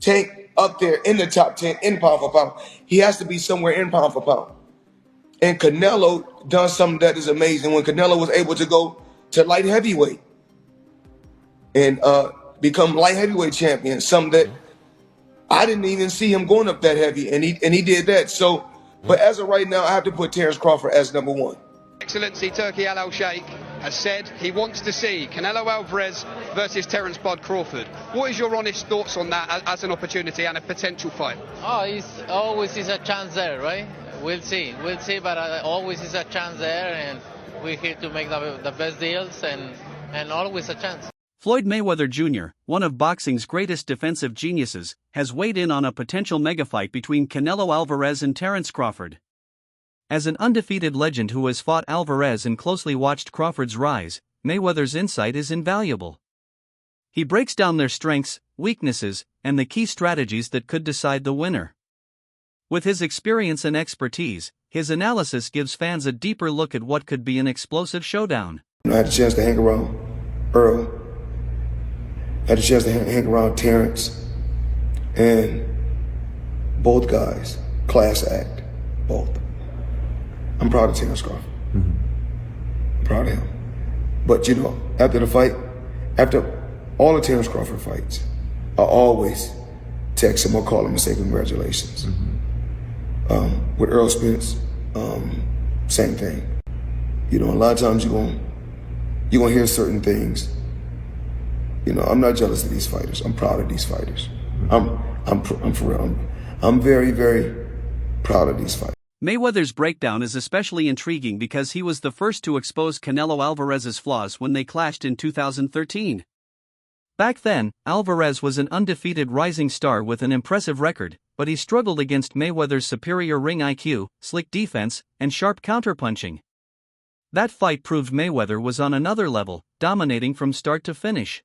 Tank up there in the top 10 in pound for pound. He has to be somewhere in pound for pound. And Canelo done something that is amazing when Canelo was able to go to light heavyweight and become light heavyweight champion. Something that I didn't even see him going up that heavy, and he did that. So, but as of right now, I have to put Terence Crawford as number one. Excellency Turki Al Sheikh has said he wants to see Canelo Alvarez versus Terence "Bud" Crawford. What is your honest thoughts on that as an opportunity and a potential fight? Oh, it's always is a chance there, right? We'll see, but always is a chance there, and we're here to make the best deals, and always a chance. Floyd Mayweather Jr., one of boxing's greatest defensive geniuses, has weighed in on a potential megafight between Canelo Alvarez and Terence Crawford. As an undefeated legend who has fought Alvarez and closely watched Crawford's rise, Mayweather's insight is invaluable. He breaks down their strengths, weaknesses, and the key strategies that could decide the winner. With his experience and expertise, his analysis gives fans a deeper look at what could be an explosive showdown. I had a chance to hang around Earl. I had a chance to hang around Terence. And both guys, class act, both. I'm proud of Terence Crawford. I'm proud of him. But you know, after the fight, after all the Terence Crawford fights, I always text him or call him and say congratulations. With Earl Spence, same thing. You know, a lot of times you're gonna hear certain things. You know, I'm not jealous of these fighters. I'm proud of these fighters. I'm for real. I'm very, very proud of these fighters. Mayweather's breakdown is especially intriguing because he was the first to expose Canelo Alvarez's flaws when they clashed in 2013. Back then, Alvarez was an undefeated rising star with an impressive record, but he struggled against Mayweather's superior ring IQ, slick defense, and sharp counterpunching. That fight proved Mayweather was on another level, dominating from start to finish.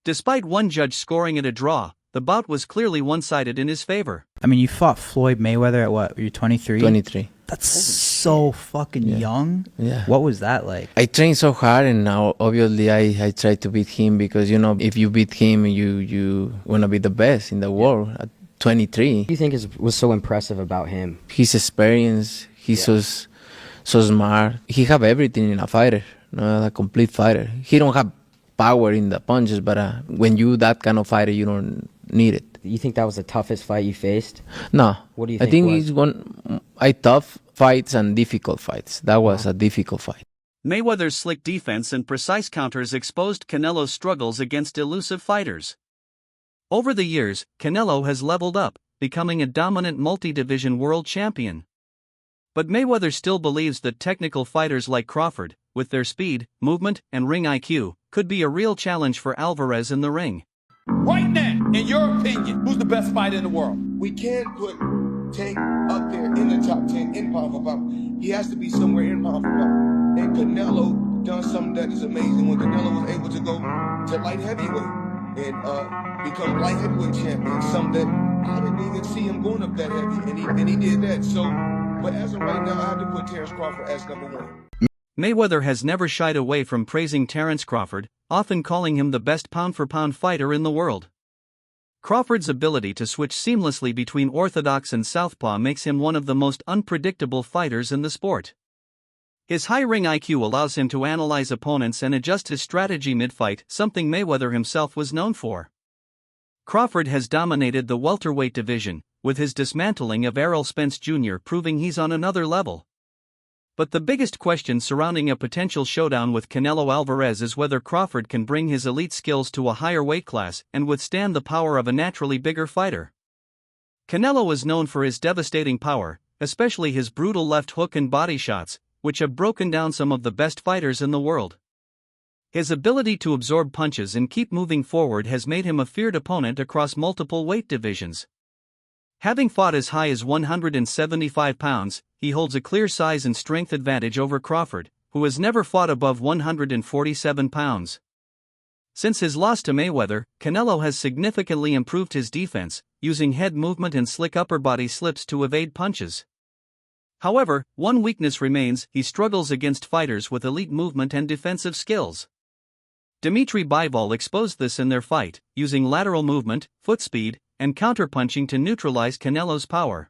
Despite one judge scoring it a draw, the bout was clearly one-sided in his favor. I mean, you fought Floyd Mayweather at what? You're 23? 23. That's so fucking young. Yeah. What was that like? I trained so hard, and now obviously I try to beat him because, you know, if you beat him, you want to be the best in the world at 23. What do you think was so impressive about him? His experience, he's so smart. He have everything in a fighter, a complete fighter. He don't have power in the punches, but when you that kind of fighter, you don't need it. You think that was the toughest fight you faced? No. What do you think? I think it's tough fights and difficult fights. That was a difficult fight. Mayweather's slick defense and precise counters exposed Canelo's struggles against elusive fighters. Over the years, Canelo has leveled up, becoming a dominant multi-division world champion. But Mayweather still believes that technical fighters like Crawford, with their speed, movement, and ring IQ, could be a real challenge for Alvarez in the ring. Right now, in your opinion, who's the best fighter in the world? We can't put Tank up there in the top 10 in pound for pound. He has to be somewhere in pound for pound. And Canelo done something that is amazing when Canelo was able to go to light heavyweight and become light heavyweight champion. Something that I didn't even see him going up that heavy, and he did that. So, but as of right now, I have to put Terence Crawford as number one. Mayweather has never shied away from praising Terence Crawford, often calling him the best pound-for-pound fighter in the world. Crawford's ability to switch seamlessly between orthodox and southpaw makes him one of the most unpredictable fighters in the sport. His high ring IQ allows him to analyze opponents and adjust his strategy mid-fight, something Mayweather himself was known for. Crawford has dominated the welterweight division, with his dismantling of Errol Spence Jr. proving he's on another level. But the biggest question surrounding a potential showdown with Canelo Alvarez is whether Crawford can bring his elite skills to a higher weight class and withstand the power of a naturally bigger fighter. Canelo is known for his devastating power, especially his brutal left hook and body shots, which have broken down some of the best fighters in the world. His ability to absorb punches and keep moving forward has made him a feared opponent across multiple weight divisions. Having fought as high as 175 pounds, he holds a clear size and strength advantage over Crawford, who has never fought above 147 pounds. Since his loss to Mayweather, Canelo has significantly improved his defense, using head movement and slick upper body slips to evade punches. However, one weakness remains: he struggles against fighters with elite movement and defensive skills. Dimitri Bivol exposed this in their fight, using lateral movement, foot speed, and counterpunching to neutralize Canelo's power.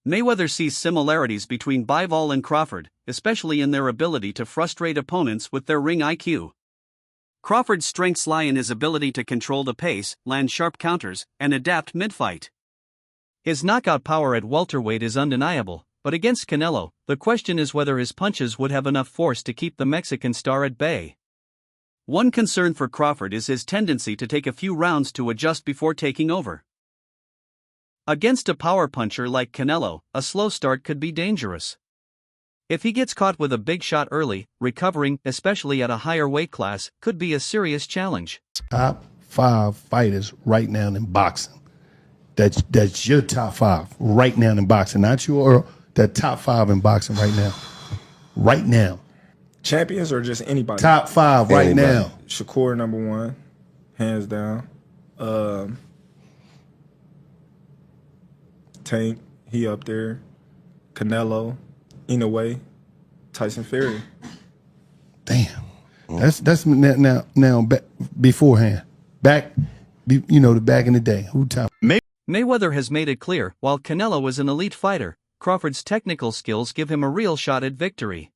Mayweather sees similarities between Bivol and Crawford, especially in their ability to frustrate opponents with their ring IQ. Crawford's strengths lie in his ability to control the pace, land sharp counters, and adapt mid-fight. His knockout power at welterweight is undeniable, but against Canelo, the question is whether his punches would have enough force to keep the Mexican star at bay. One concern for Crawford is his tendency to take a few rounds to adjust before taking over. Against a power puncher like Canelo, a slow start could be dangerous. If he gets caught with a big shot early, recovering, especially at a higher weight class, could be a serious challenge. Top 5 fighters right now in boxing. That's your top 5 right now in boxing, not your the top 5 in boxing right now. Right now. Champions or just anybody? Top 5 right now. Shakur #1, hands down. Tank, he up there. Canelo, Inoue, Tyson Fury. Damn. That's now beforehand. Back in the day. Who top? Mayweather has made it clear, while Canelo is an elite fighter, Crawford's technical skills give him a real shot at victory.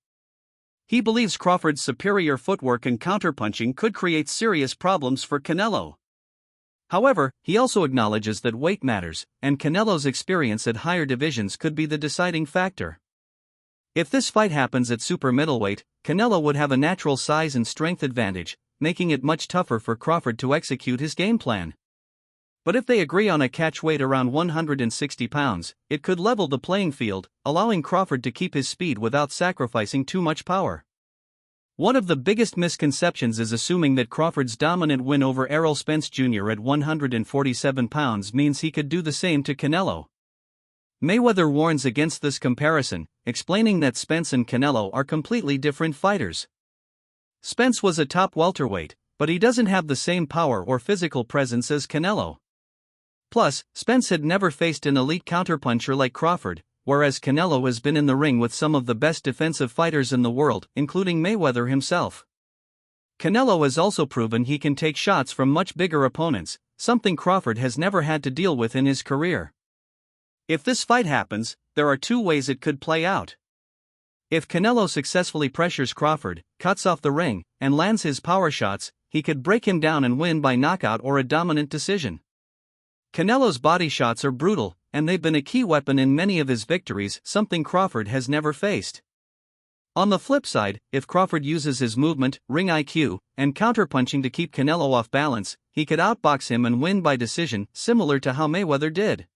He believes Crawford's superior footwork and counterpunching could create serious problems for Canelo. However, he also acknowledges that weight matters, and Canelo's experience at higher divisions could be the deciding factor. If this fight happens at super middleweight, Canelo would have a natural size and strength advantage, making it much tougher for Crawford to execute his game plan. But if they agree on a catch weight around 160 pounds, it could level the playing field, allowing Crawford to keep his speed without sacrificing too much power. One of the biggest misconceptions is assuming that Crawford's dominant win over Errol Spence Jr. at 147 pounds means he could do the same to Canelo. Mayweather warns against this comparison, explaining that Spence and Canelo are completely different fighters. Spence was a top welterweight, but he doesn't have the same power or physical presence as Canelo. Plus, Spence had never faced an elite counterpuncher like Crawford, whereas Canelo has been in the ring with some of the best defensive fighters in the world, including Mayweather himself. Canelo has also proven he can take shots from much bigger opponents, something Crawford has never had to deal with in his career. If this fight happens, there are 2 ways it could play out. If Canelo successfully pressures Crawford, cuts off the ring, and lands his power shots, he could break him down and win by knockout or a dominant decision. Canelo's body shots are brutal, and they've been a key weapon in many of his victories, something Crawford has never faced. On the flip side, if Crawford uses his movement, ring IQ, and counterpunching to keep Canelo off balance, he could outbox him and win by decision, similar to how Mayweather did.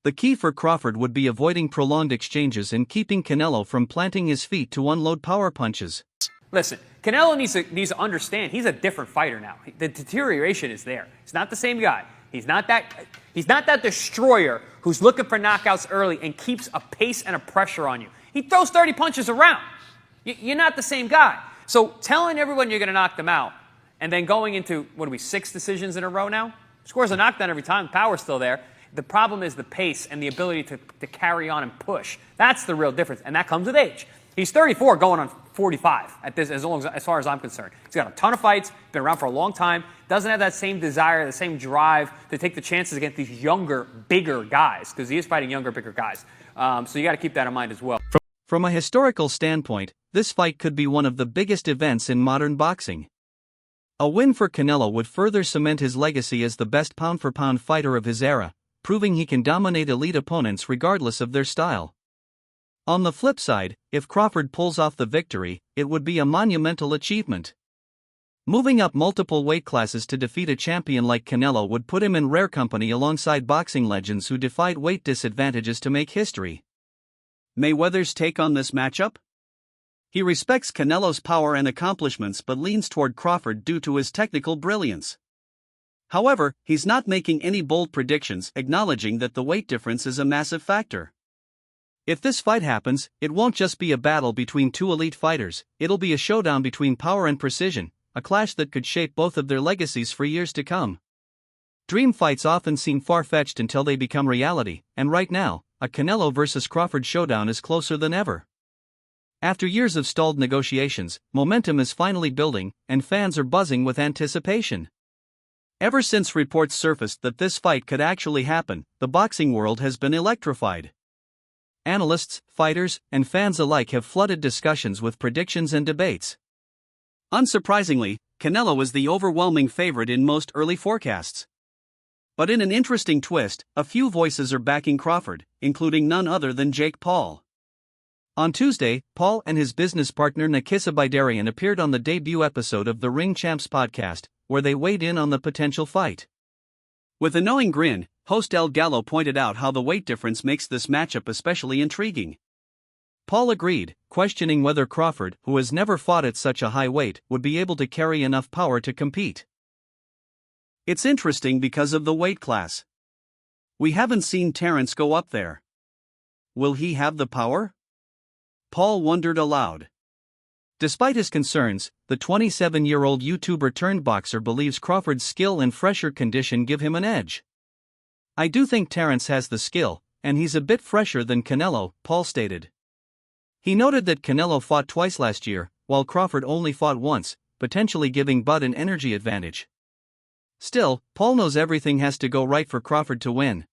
The key for Crawford would be avoiding prolonged exchanges and keeping Canelo from planting his feet to unload power punches. Listen, Canelo needs to understand he's a different fighter now. The deterioration is there. He's not the same guy. He's not that destroyer who's looking for knockouts early and keeps a pace and a pressure on you. He throws 30 punches around. You're not the same guy. So telling everyone you're going to knock them out and then going into, 6 decisions in a row now? Scores a knockdown every time. Power's still there. The problem is the pace and the ability to carry on and push. That's the real difference, and that comes with age. He's 34 going on 45 as far as I'm concerned. He's got a ton of fights, been around for a long time, doesn't have that same desire, the same drive to take the chances against these younger, bigger guys, because he is fighting younger, bigger guys. So you got to keep that in mind as well. From a historical standpoint, this fight could be one of the biggest events in modern boxing. A win for Canelo would further cement his legacy as the best pound-for-pound fighter of his era, proving he can dominate elite opponents regardless of their style. On the flip side, if Crawford pulls off the victory, it would be a monumental achievement. Moving up multiple weight classes to defeat a champion like Canelo would put him in rare company alongside boxing legends who defied weight disadvantages to make history. Mayweather's take on this matchup? He respects Canelo's power and accomplishments but leans toward Crawford due to his technical brilliance. However, he's not making any bold predictions, acknowledging that the weight difference is a massive factor. If this fight happens, it won't just be a battle between 2 elite fighters, it'll be a showdown between power and precision, a clash that could shape both of their legacies for years to come. Dream fights often seem far-fetched until they become reality, and right now, a Canelo versus Crawford showdown is closer than ever. After years of stalled negotiations, momentum is finally building, and fans are buzzing with anticipation. Ever since reports surfaced that this fight could actually happen, the boxing world has been electrified. Analysts, fighters, and fans alike have flooded discussions with predictions and debates. Unsurprisingly, Canelo is the overwhelming favorite in most early forecasts. But in an interesting twist, a few voices are backing Crawford, including none other than Jake Paul. On Tuesday, Paul and his business partner Nakisa Bidarian appeared on the debut episode of the Ring Champs podcast, where they weighed in on the potential fight. With a knowing grin, host El Gallo pointed out how the weight difference makes this matchup especially intriguing. Paul agreed, questioning whether Crawford, who has never fought at such a high weight, would be able to carry enough power to compete. It's interesting because of the weight class. We haven't seen Terence go up there. Will he have the power? Paul wondered aloud. Despite his concerns, the 27-year-old YouTuber turned boxer believes Crawford's skill and fresher condition give him an edge. I do think Terence has the skill, and he's a bit fresher than Canelo, Paul stated. He noted that Canelo fought twice last year, while Crawford only fought once, potentially giving Bud an energy advantage. Still, Paul knows everything has to go right for Crawford to win.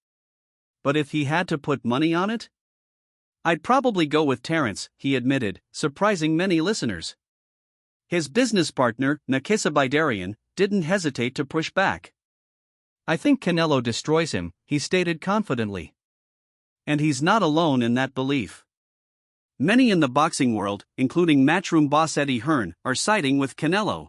But if he had to put money on it? I'd probably go with Terence, he admitted, surprising many listeners. His business partner, Nakisa Bidarian, didn't hesitate to push back. I think Canelo destroys him, he stated confidently. And he's not alone in that belief. Many in the boxing world, including Matchroom boss Eddie Hearn, are siding with Canelo.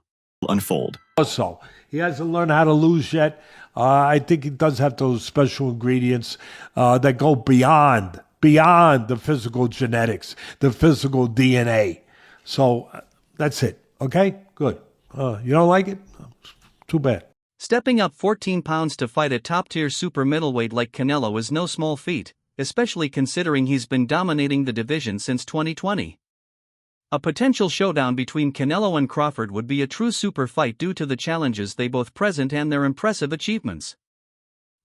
Unfold. Also, he hasn't learned how to lose yet. I think he does have those special ingredients that go beyond the physical genetics, the physical DNA. So that's it. Okay? Good. You don't like it? Too bad. Stepping up 14 pounds to fight a top-tier super middleweight like Canelo is no small feat, especially considering he's been dominating the division since 2020. A potential showdown between Canelo and Crawford would be a true super fight due to the challenges they both present and their impressive achievements.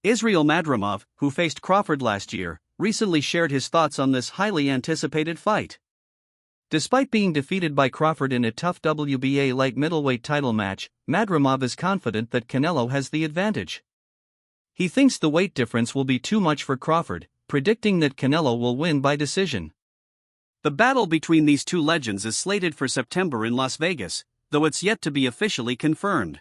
Israel Madrimov, who faced Crawford last year, recently shared his thoughts on this highly anticipated fight. Despite being defeated by Crawford in a tough WBA light middleweight title match, Madrimov is confident that Canelo has the advantage. He thinks the weight difference will be too much for Crawford, predicting that Canelo will win by decision. The battle between these two legends is slated for September in Las Vegas, though it's yet to be officially confirmed.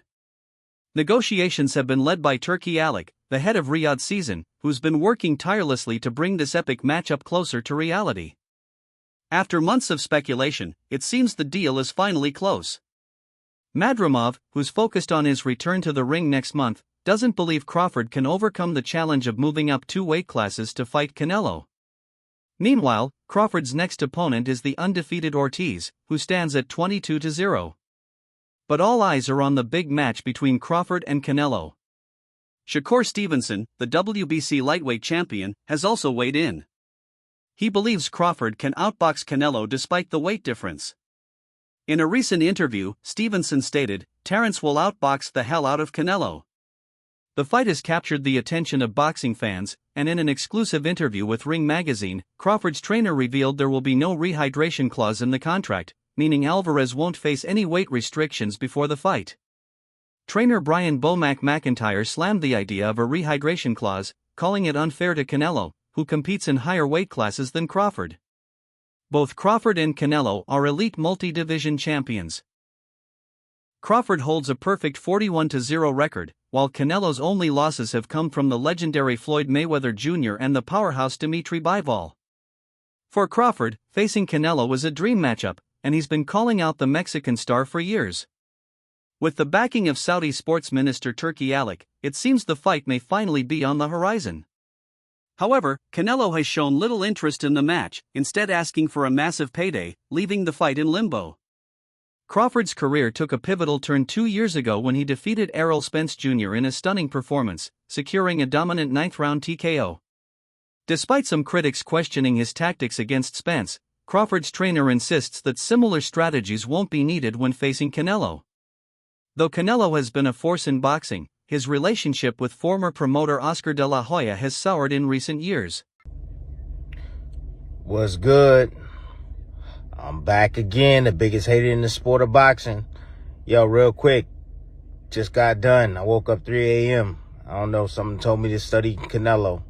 Negotiations have been led by Turki Alik, the head of Riyadh Season, who's been working tirelessly to bring this epic matchup closer to reality. After months of speculation, it seems the deal is finally close. Madrimov, who's focused on his return to the ring next month, doesn't believe Crawford can overcome the challenge of moving up 2 weight classes to fight Canelo. Meanwhile, Crawford's next opponent is the undefeated Ortiz, who stands at 22-0. But all eyes are on the big match between Crawford and Canelo. Shakur Stevenson, the WBC lightweight champion, has also weighed in. He believes Crawford can outbox Canelo despite the weight difference. In a recent interview, Stevenson stated, "Terence will outbox the hell out of Canelo." The fight has captured the attention of boxing fans, and in an exclusive interview with Ring magazine, Crawford's trainer revealed there will be no rehydration clause in the contract, meaning Alvarez won't face any weight restrictions before the fight. Trainer Brian "Bomac" McIntyre slammed the idea of a rehydration clause, calling it unfair to Canelo, who competes in higher weight classes than Crawford. Both Crawford and Canelo are elite multi-division champions. Crawford holds a perfect 41-0 record, while Canelo's only losses have come from the legendary Floyd Mayweather Jr. and the powerhouse Dimitri Bivol. For Crawford, facing Canelo was a dream matchup, and he's been calling out the Mexican star for years. With the backing of Saudi Sports Minister Turki Alik, it seems the fight may finally be on the horizon. However, Canelo has shown little interest in the match, instead asking for a massive payday, leaving the fight in limbo. Crawford's career took a pivotal turn 2 years ago when he defeated Errol Spence Jr. in a stunning performance, securing a dominant 9th-round TKO. Despite some critics questioning his tactics against Spence, Crawford's trainer insists that similar strategies won't be needed when facing Canelo. Though Canelo has been a force in boxing, his relationship with former promoter Oscar De La Hoya has soured in recent years. What's good? I'm back again, the biggest hater in the sport of boxing. Yo, real quick, just got done. I woke up 3 a.m. I don't know. Someone told me to study Canelo,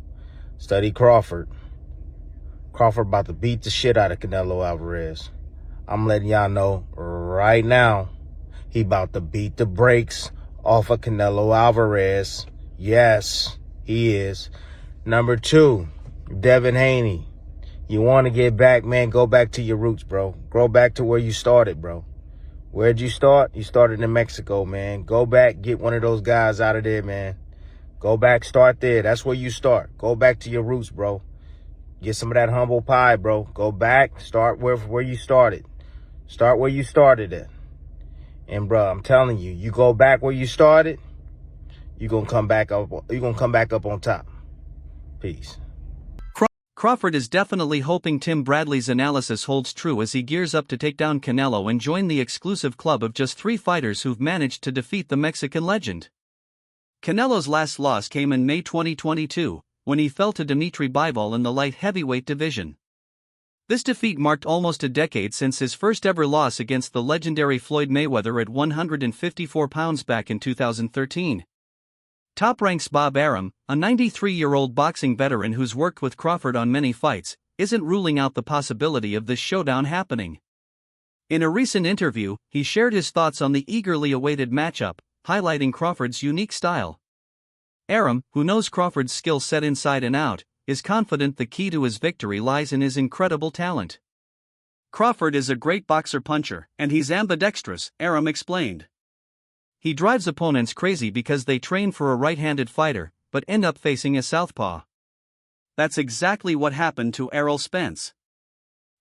study Crawford. Crawford about to beat the shit out of Canelo Alvarez. I'm letting y'all know right now, he about to beat the brakes off of Canelo Alvarez. Yes, he is. Number 2, Devin Haney. You want to get back, man, go back to your roots, bro. Go back to where you started, bro. Where'd you start? You started in Mexico, man. Go back, get one of those guys out of there, man. Go back, start there. That's where you start. Go back to your roots, bro. Get some of that humble pie, bro. Go back, start where you started. Start where you started at. And, bro, I'm telling you, you go back where you started, you're going to come back up on top. Peace. Crawford is definitely hoping Tim Bradley's analysis holds true as he gears up to take down Canelo and join the exclusive club of just 3 fighters who've managed to defeat the Mexican legend. Canelo's last loss came in May 2022, when he fell to Dimitri Bivol in the light heavyweight division. This defeat marked almost a decade since his first ever loss against the legendary Floyd Mayweather at 154 pounds back in 2013. Top ranks Bob Arum, a 93-year-old boxing veteran who's worked with Crawford on many fights, isn't ruling out the possibility of this showdown happening. In a recent interview, he shared his thoughts on the eagerly awaited matchup, highlighting Crawford's unique style. Arum, who knows Crawford's skill set inside and out, is confident the key to his victory lies in his incredible talent. Crawford is a great boxer-puncher, and he's ambidextrous, Arum explained. He drives opponents crazy because they train for a right-handed fighter, but end up facing a southpaw. That's exactly what happened to Errol Spence.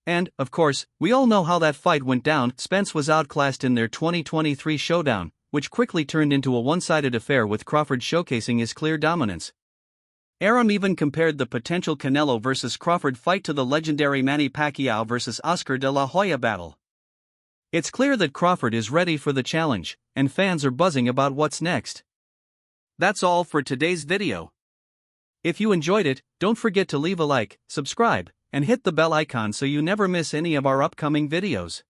And, of course, we all know how that fight went down. Spence was outclassed in their 2023 showdown, which quickly turned into a one-sided affair with Crawford showcasing his clear dominance. Arum even compared the potential Canelo vs. Crawford fight to the legendary Manny Pacquiao vs. Oscar de la Hoya battle. It's clear that Crawford is ready for the challenge, and fans are buzzing about what's next. That's all for today's video. If you enjoyed it, don't forget to leave a like, subscribe, and hit the bell icon so you never miss any of our upcoming videos.